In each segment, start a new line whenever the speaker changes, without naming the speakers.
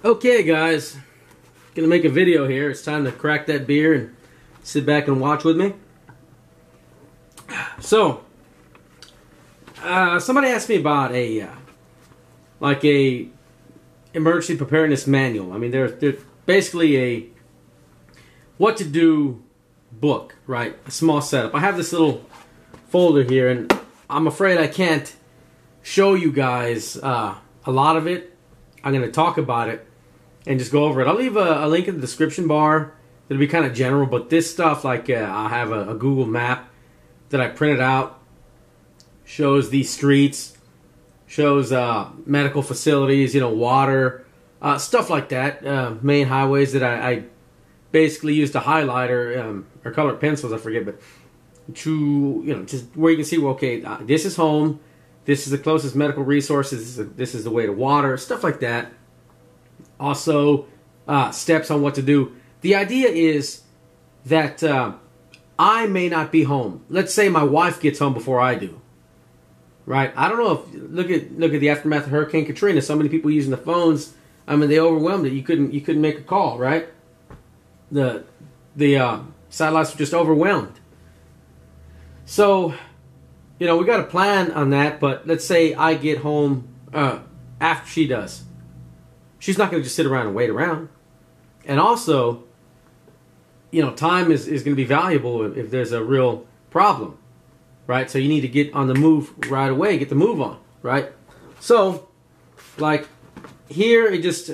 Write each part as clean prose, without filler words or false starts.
Okay guys, gonna make a video here. It's time to crack that beer and sit back and watch with me. So, somebody asked me about a emergency preparedness manual. I mean, they're basically a what to do book, right? A small setup. I have this little folder here, and I'm afraid I can't show you guys a lot of it. I'm going to talk about it and just go over it. I'll leave a link in the description bar. It'll be kind of general, but this stuff, like I have a Google map that I printed out, shows these streets, shows medical facilities, water, stuff like that, main highways that I basically used a highlighter or colored pencils, I forget, but to just where you can see, well, okay, this is home, this is the closest medical resources, this is the way to water, stuff like that. Also, steps on what to do. The idea is that I may not be home. Let's say my wife gets home before I do. Right? I don't know if look at the aftermath of Hurricane Katrina. So many people using the phones. I mean, they overwhelmed it. You couldn't make a call, right? The satellites were just overwhelmed. So, we got a plan on that. But let's say I get home after she does. She's not going to just sit around and wait around. And also, time is going to be valuable if there's a real problem, right? So you need to get on the move right away, get the move on, right? So, like here, it just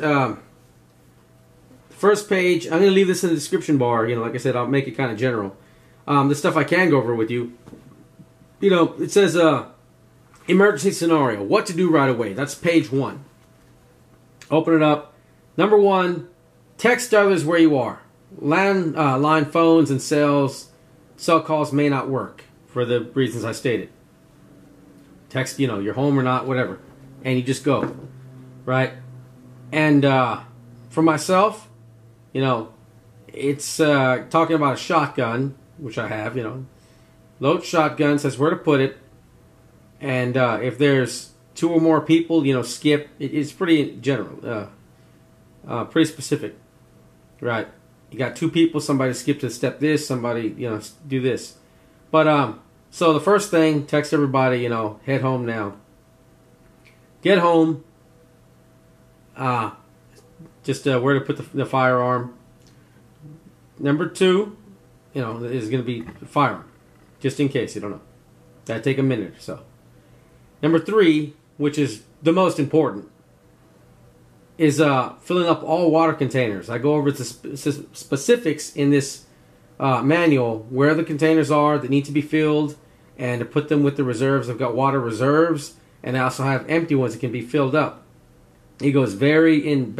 first page. I'm going to leave this in the description bar. Like I said, I'll make it kind of general. The stuff I can go over with you. It says emergency scenario, what to do right away. That's page 1. Open it up. Number 1, text others where you are. Line phones and cell calls may not work for the reasons I stated. Text, you're home or not, whatever. And you just go. Right? And for myself, it's talking about a shotgun, which I have, Load shotgun, says where to put it. And if there's 2 or more people, skip. It's pretty general. Pretty specific. Right? You got 2 people, somebody skip to step this, somebody, do this. But, so the first thing, text everybody, head home now. Get home. Just where to put the firearm. Number 2, is going to be firearm. Just in case, you don't know. That'd take a minute or so. Number 3, which is the most important, is filling up all water containers. I go over the specifics in this manual where the containers are that need to be filled and to put them with the reserves. I've got water reserves, and I also have empty ones that can be filled up. He goes very in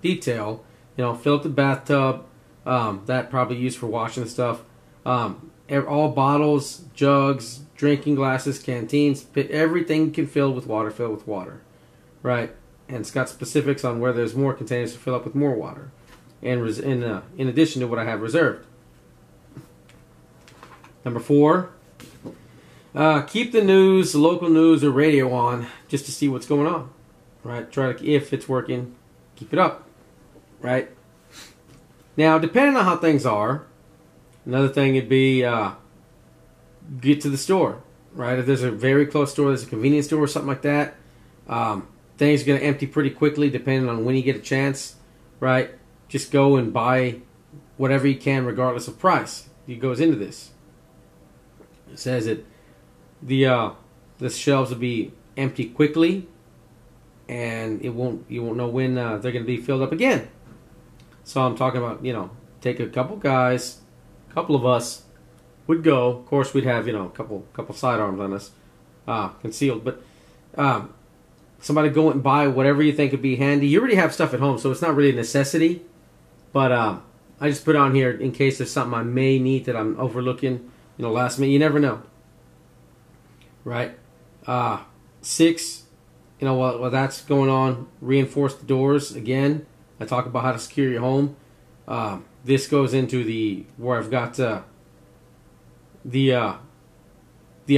detail. Fill up the bathtub. That probably used for washing the stuff. All bottles, jugs, drinking glasses, canteens, everything can fill with water, right? And it's got specifics on where there's more containers to fill up with more water, and in addition to what I have reserved. Number 4, keep the news, the local news or radio on just to see what's going on, right? Try to, if it's working, keep it up, right? Now, depending on how things are, another thing would be get to the store, right? If there's a very close store, there's a convenience store or something like that, things are going to empty pretty quickly depending on when you get a chance, right? Just go and buy whatever you can regardless of price. It goes into this. It says that the shelves will be empty quickly, and you won't know when they're going to be filled up again. So I'm talking about, take a couple guys, a couple of us would go. Of course, we'd have, a couple sidearms on us, concealed. But somebody go and buy whatever you think would be handy. You already have stuff at home, so it's not really a necessity. But I just put on here in case there's something I may need that I'm overlooking, last minute. You never know. Right? 6, while that's going on, reinforce the doors. Again, I talk about how to secure your home. This goes into where I've got the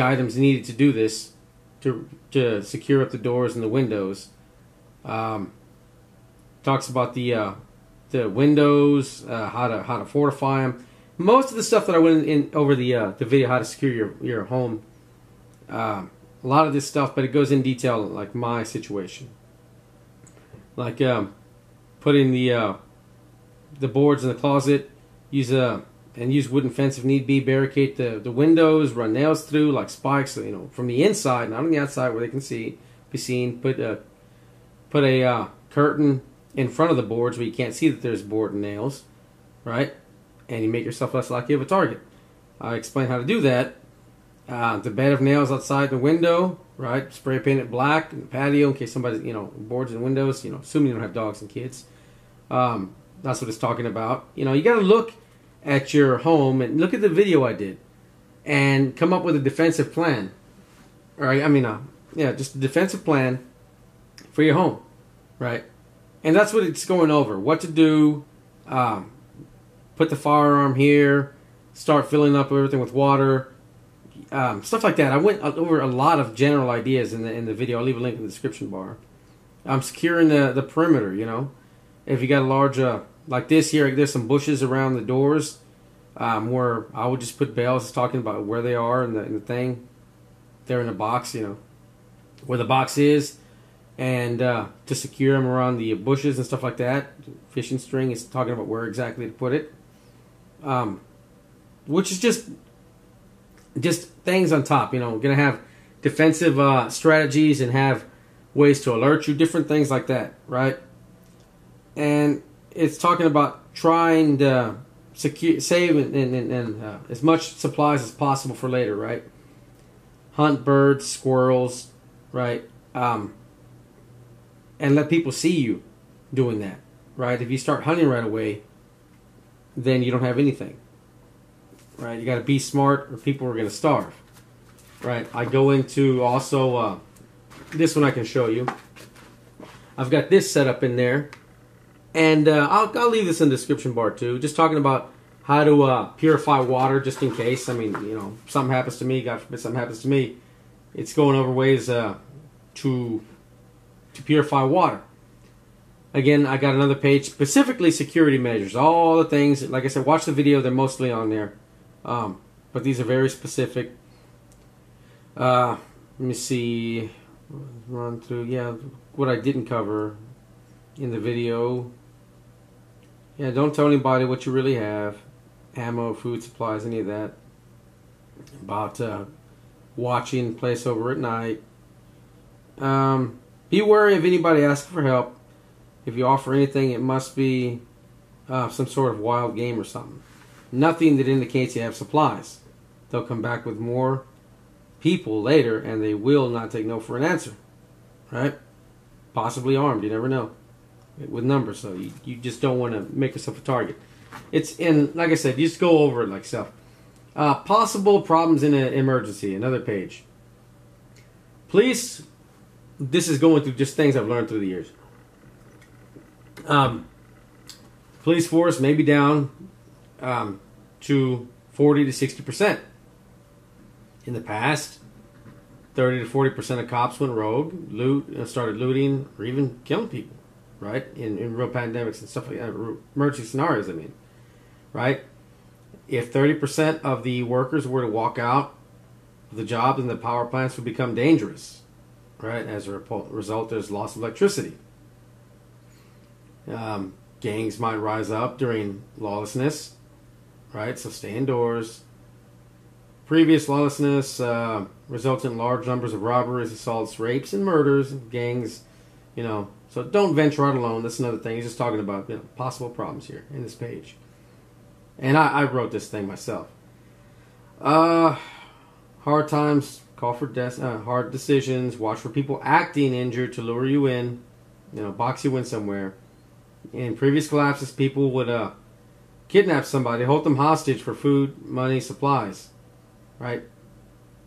items needed to do this to secure up the doors and the windows. Talks about the windows, how to fortify them. Most of the stuff that I went in over the video, how to secure your home. A lot of this stuff, but it goes in detail, like my situation. Like putting the boards in the closet, use wooden fence if need be, barricade the windows, run nails through like spikes, so, you know, from the inside, not on the outside where they can be seen. Put a curtain in front of the boards where you can't see that there's board and nails, right? And you make yourself less likely of a target. I explain how to do that. The bed of nails outside the window, right? Spray paint it black in the patio in case somebody's, you know, boards and windows, you know, assuming you don't have dogs and kids. That's what it's talking about. You know, you got to look at your home and look at the video I did and come up with a defensive plan. All right, I mean, just a defensive plan for your home, right? And that's what it's going over. What to do, put the firearm here, start filling up everything with water, stuff like that. I went over a lot of general ideas in the video. I'll leave a link in the description bar. I'm securing the perimeter, you know. If you got a large, like this here, there's some bushes around the doors where I would just put bales talking about where they are in the thing. They're in the box, you know, where the box is. And to secure them around the bushes and stuff like that. Fishing string is talking about where exactly to put it. Which is just things on top, you know. Going to have defensive strategies and have ways to alert you, different things like that, right? And it's talking about trying to save and as much supplies as possible for later, right? Hunt birds, squirrels, right? And let people see you doing that, right? If you start hunting right away, then you don't have anything, right? You got to be smart or people are going to starve, right? I go into also, this one I can show you. I've got this set up in there. And I'll leave this in the description bar too. Just talking about how to purify water just in case. I mean, you know, something happens to me, God forbid something happens to me. It's going over ways to purify water. Again, I got another page, specifically security measures. All the things, like I said, watch the video. They're mostly on there. But these are very specific. Let me see. Run through, yeah, what I didn't cover in the video. Yeah, don't tell anybody what you really have. Ammo, food supplies, any of that. About watching place over at night. Be wary of anybody asking for help. If you offer anything, it must be some sort of wild game or something. Nothing that indicates you have supplies. They'll come back with more people later, and they will not take no for an answer. Right? Possibly armed, you never know. With numbers, so you just don't want to make yourself a target. It's in, like I said, you just go over it like stuff. Possible problems in an emergency, another page. Police, this is going through just things I've learned through the years. Police force may be down to 40 to 60%. In the past, 30 to 40% of cops went rogue, started looting, or even killing people. Right? In real pandemics and stuff like that, emergency scenarios, I mean. Right? If 30% of the workers were to walk out of the job, then the power plants would become dangerous. Right? As a result, there's loss of electricity. Gangs might rise up during lawlessness. Right? So stay indoors. Previous lawlessness resulted in large numbers of robberies, assaults, rapes, and murders. Gangs, you know. So don't venture out alone. That's another thing. He's just talking about, you know, possible problems here in this page. And I wrote this thing myself. Hard times call for hard decisions. Watch for people acting injured to lure you in. You know, box you in somewhere. In previous collapses, people would kidnap somebody, hold them hostage for food, money, supplies. Right?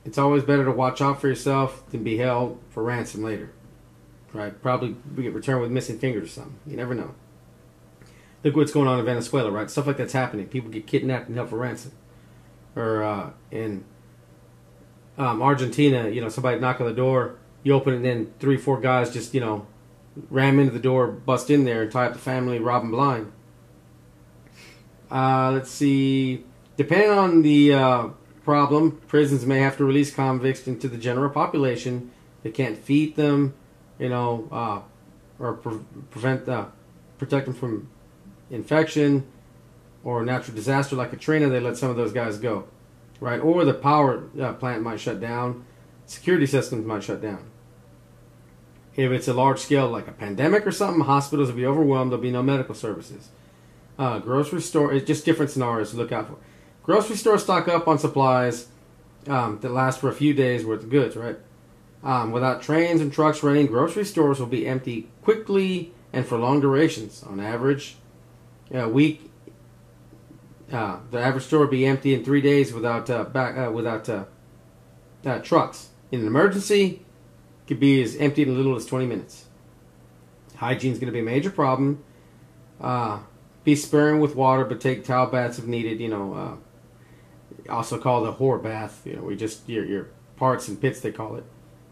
It's always better to watch out for yourself than be held for ransom later. Right? Probably we get returned with missing fingers or something. You never know. Look what's going on in Venezuela, right? Stuff like that's happening. People get kidnapped and held for ransom. Or in Argentina, you know, somebody knock on the door, you open it, and then 3-4 guys just, you know, ram into the door, bust in there, and tie up the family, rob them blind. Let's see. Depending on the problem, prisons may have to release convicts into the general population. They can't feed them, or protect them from infection or natural disaster like Katrina. They let some of those guys go, right? Or the power plant might shut down. Security systems might shut down. If it's a large scale, like a pandemic or something, hospitals will be overwhelmed. There'll be no medical services. Grocery store, it's just different scenarios to look out for. Grocery stores stock up on supplies that last for a few days worth of goods, right? Without trains and trucks running, grocery stores will be empty quickly and for long durations. On average, a week, the average store will be empty in 3 days without trucks. In an emergency, it could be as empty in as little as 20 minutes. Hygiene is going to be a major problem. Be sparing with water, but take towel baths if needed. Also called a whore bath. We just your parts and pits, they call it.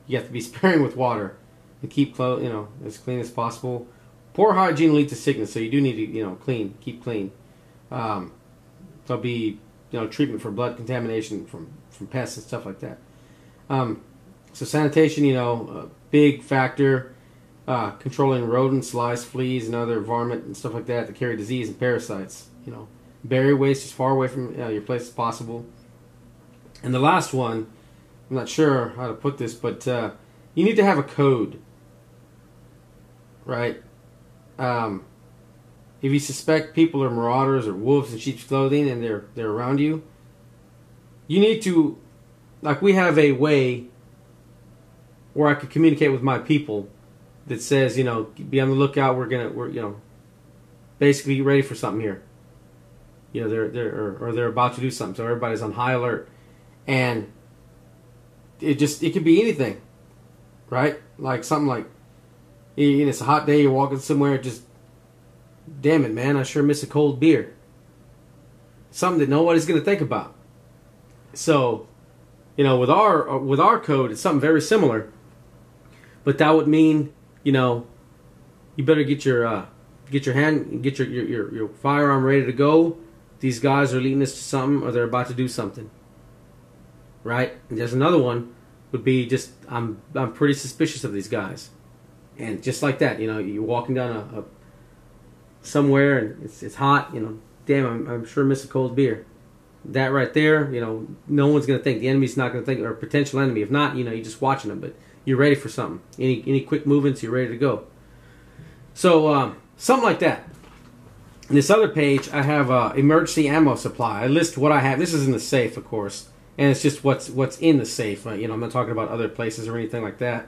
You have to be sparing with water and keep as clean as possible. Poor hygiene leads to sickness, so you do need to keep clean. There'll be treatment for blood contamination from pests and stuff like that. So sanitation, a big factor. Controlling rodents, lice, fleas, and other varmint and stuff like that carry disease and parasites. Bury waste as far away from your place as possible. And the last one, I'm not sure how to put this, but you need to have a code, right? If you suspect people are marauders or wolves in sheep's clothing and they're around you, you need to, like, we have a way where I could communicate with my people that says, be on the lookout. We're basically ready for something here. They're about to do something, so everybody's on high alert, and it could be anything, right? Like something like, it's a hot day, you're walking somewhere, just, damn it, man, I sure miss a cold beer. Something that nobody's gonna think about. So, with our code, it's something very similar, but that would mean, you better get your firearm ready to go. These guys are leading us to something, or they're about to do something, right? And there's another one would be just, I'm pretty suspicious of these guys, and just like that, you're walking down somewhere and it's hot, damn, I'm sure miss a cold beer. That right there, no one's gonna think, the enemy's not gonna think, or a potential enemy. If not, you're just watching them, but you're ready for something. Any quick movements, you're ready to go. So something like that. On this other page, I have emergency ammo supply. I list what I have. This is in the safe, of course, and it's just what's in the safe. I'm not talking about other places or anything like that.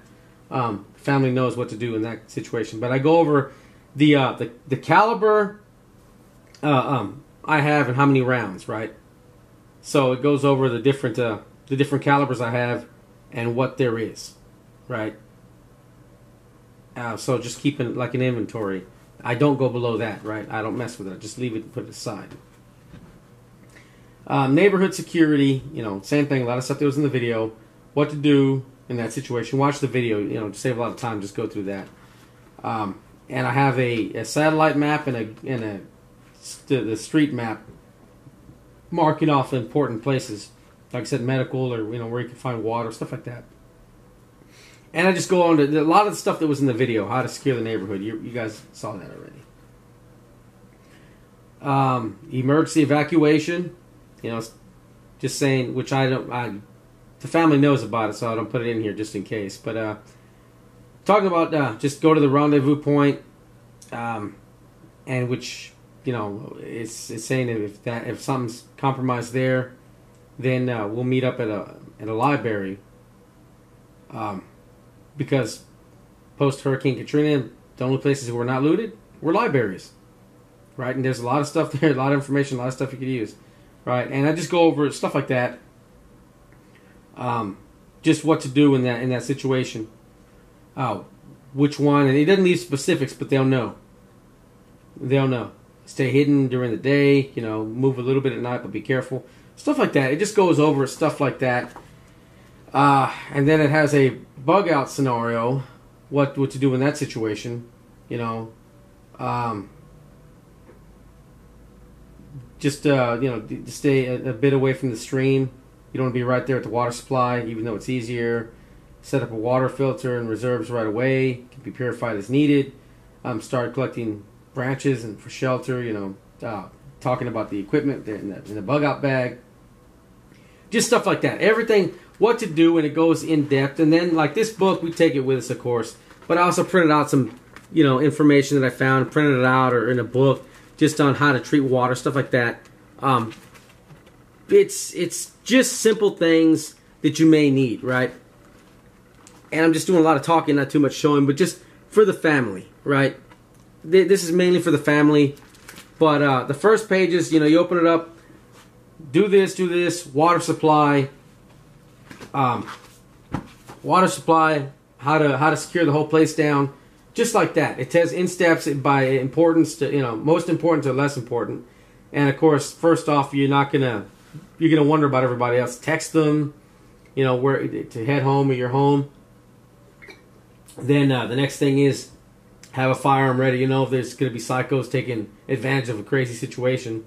Family knows what to do in that situation. But I go over the caliber I have and how many rounds, right? So it goes over the different calibers I have and what there is. Right. So just keeping like an inventory. I don't go below that, right? I don't mess with it. I just leave it and put it aside. Neighborhood security, same thing. A lot of stuff that was in the video. What to do in that situation. Watch the video, to save a lot of time. Just go through that. And I have a satellite map and the street map marking off important places. Like I said, medical or where you can find water, stuff like that. And I just go on to a lot of the stuff that was in the video, how to secure the neighborhood. You guys saw that already. Emergency evacuation, just saying, which the family knows about it, so I don't put it in here just in case. But talking about just go to the rendezvous point, and which it's saying if something's compromised there, then we'll meet up at a library. Because post-Hurricane Katrina, the only places that were not looted were libraries, right? And there's a lot of stuff there, a lot of information, a lot of stuff you could use, right? And I just go over stuff like that, just what to do in that situation, which one, and it doesn't leave specifics, but they'll know. They'll know. Stay hidden during the day, move a little bit at night, but be careful. Stuff like that. It just goes over stuff like that. And then it has a bug out scenario what to do in that situation. You know, just you know, to stay a bit away from the stream. You don't want to be right there at the water supply, even though it's easier. Set up a water filter and reserves right away. Can be purified as needed. Start collecting branches and for shelter. You know, talking about the equipment in the bug out bag. Just stuff like that. Everything, what to do, and it goes in depth. And then, like this book, we take it with us, of course. But I also printed out some, you know, information that I found, printed it out or in a book, just on how to treat water, stuff like that. It's just simple things that you may need, right? And I'm just doing a lot of talking, not too much showing, but just for the family, right? This is mainly for the family. But the first pages, you know, you open it up, do this, water supply, how to secure the whole place down, just like that. It says in steps by importance to, you know, most important to less important. And of course, first off, you're gonna wonder about everybody else. Text them, you know, where to head home or you're home. Then the next thing is have a firearm ready. You know, if there's going to be psychos taking advantage of a crazy situation.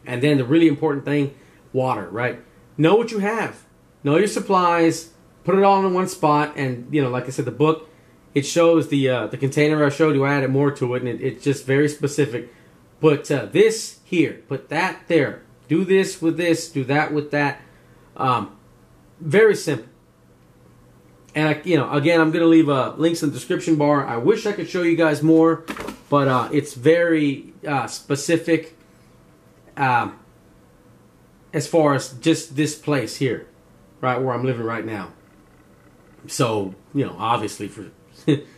And then the really important thing, water, right? Know what you have. Know your supplies. Put it all in one spot. And, you know, like I said, the book, it shows the container I showed you. I added more to it, and it's just very specific. Put this here. Put that there. Do this with this. Do that with that. Very simple. And, you know, again, I'm going to leave links in the description bar. I wish I could show you guys more, but it's very specific as far as just this place here, right, where I'm living right now. So, you know, obviously for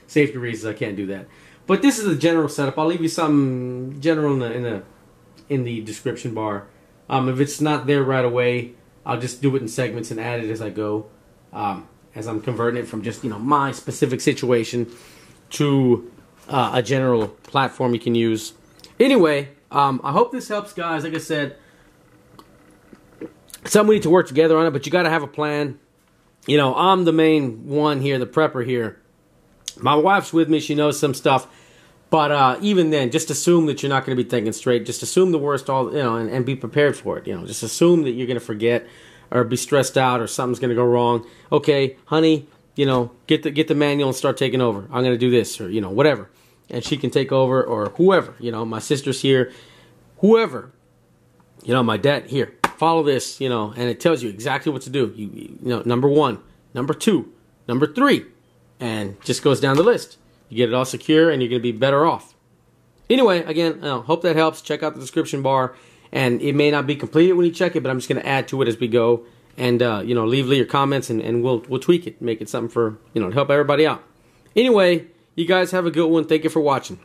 safety reasons, I can't do that. But this is the general setup. I'll leave you some general in the description bar. If it's not there right away, I'll just do it in segments and add it as I go. As I'm converting it from just, you know, my specific situation to a general platform you can use. Anyway, I hope this helps, guys. Like I said, we need to work together on it, but you got to have a plan. You know, I'm the main one here, the prepper here. My wife's with me. She knows some stuff. But even then, just assume that you're not going to be thinking straight. Just assume the worst, and be prepared for it. You know, just assume that you're going to forget or be stressed out or something's going to go wrong. Okay, honey, you know, get the manual and start taking over. I'm going to do this, or, you know, whatever. And she can take over, or whoever. You know, my sister's here. Whoever. You know, my dad, here. Follow this, you know, and it tells you exactly what to do. You know, number 1, number 2, number 3. And just goes down the list. You get it all secure, and you're going to be better off. Anyway, again, hope that helps. Check out the description bar. And it may not be completed when you check it, but I'm just going to add to it as we go. And, you know, leave your comments, and we'll tweak it. Make it something for, you know, to help everybody out. Anyway, you guys have a good one. Thank you for watching.